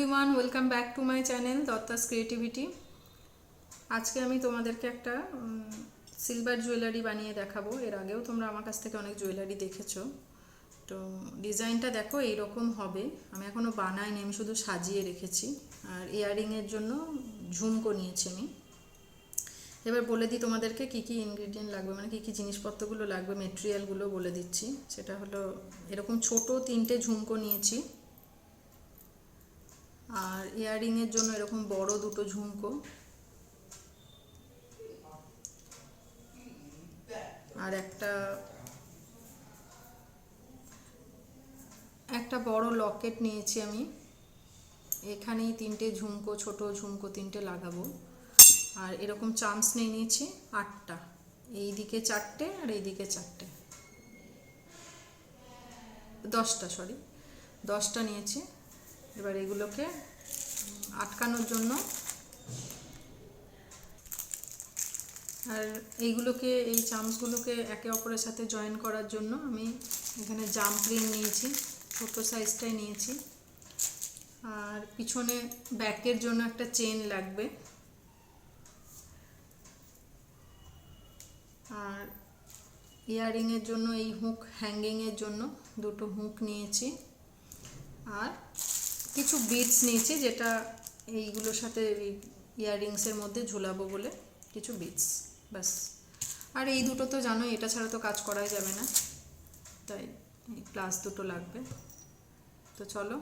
Everyone, welcome back to my channel Dutta's creativity. আজকে আমি তোমাদেরকে একটা সিলভার জুয়েলারি বানিয়ে দেখাবো। এর আগেও তোমরা আমার কাছ থেকে অনেক জুয়েলারি দেখেছো। তো ডিজাইনটা দেখো এইরকম হবে। আমি এখনও বানাইনি, আমি শুধু সাজিয়ে রেখেছি। আর ইয়াররিংয়ের জন্য ঝুমকো নিয়েছি আমি। এবার বলে দিই তোমাদেরকে কী কী ইনগ্রিডিয়েন্ট লাগবে, মানে কী কী জিনিসপত্রগুলো লাগবে, মেটেরিয়ালগুলো বলে দিচ্ছি। সেটা হলো এরকম ছোট 3টে ঝুমকো নিয়েছি, আর ইয়াররিংয়ের জন্য এরকম বড় 2টো ঝুমকো, আর একটা বড় লকেট নিয়েছি আমি। এখানেই 3টে ঝুমকো, ছোট ঝুমকো 3টে লাগাবো। আর এরকম চামচ নিয়ে নিয়েছি 8টা, এই দিকে 4টে আর এই দিকে 4টে, 10টা নিয়েছি। এবার এগুলোকে আটকানোর জন্য আর এই চামচগুলোকে একে অপরের সাথে জয়েন করার জন্য আমি এখানে জাম্প রিং নিয়েছি, ছোটো সাইজটাই নিয়েছি। আর পিছনে ব্যাকের জন্য একটা চেন লাগবে। আর ইয়াররিংয়ের জন্য এই হুক হ্যাঙ্গিংয়ের জন্য 2টো হুক নিয়েছি। আর কিছু বিডস নিয়েছি, যেটা এইগুলোর সাথে ইয়াররিংসের মধ্যে ঝুলাবো বলে কিছু বিডস, ব্যাস। আর এই 2টো তো জানো, এটা ছাড়া তো কাজ করাই যাবে না, তাই এই প্লাস 2টো লাগবে। তো চলো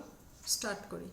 স্টার্ট করি।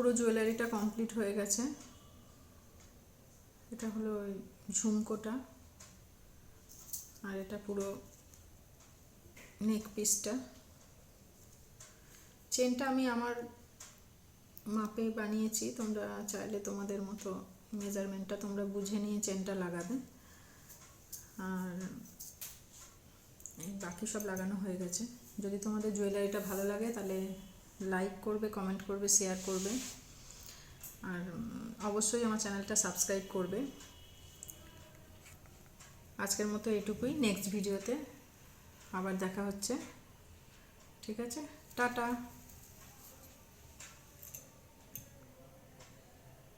পুরো জুয়েলারিটা কমপ্লিট হয়ে গেছে। এটা হলো ওই ঝুমকোটা, আর এটা পুরো নেক পিসটা। চেনটা আমি আমার মাপে বানিয়েছি, তোমরা চাইলে তোমাদের মতো মেজারমেন্টটা তোমরা বুঝে নিয়ে চেনটা লাগাবে। আর বাকি সব লাগানো হয়ে গেছে। যদি তোমাদের জুয়েলারিটা ভালো লাগে তাহলে লাইক করবে, কমেন্ট করবে, শেয়ার করবে, আর অবশ্যই আমার চ্যানেলটা সাবস্ক্রাইব করবে। আজকের মতো এটুকুই, নেক্সট ভিডিওতে আবার দেখা হচ্ছে। ঠিক আছে, টাটা।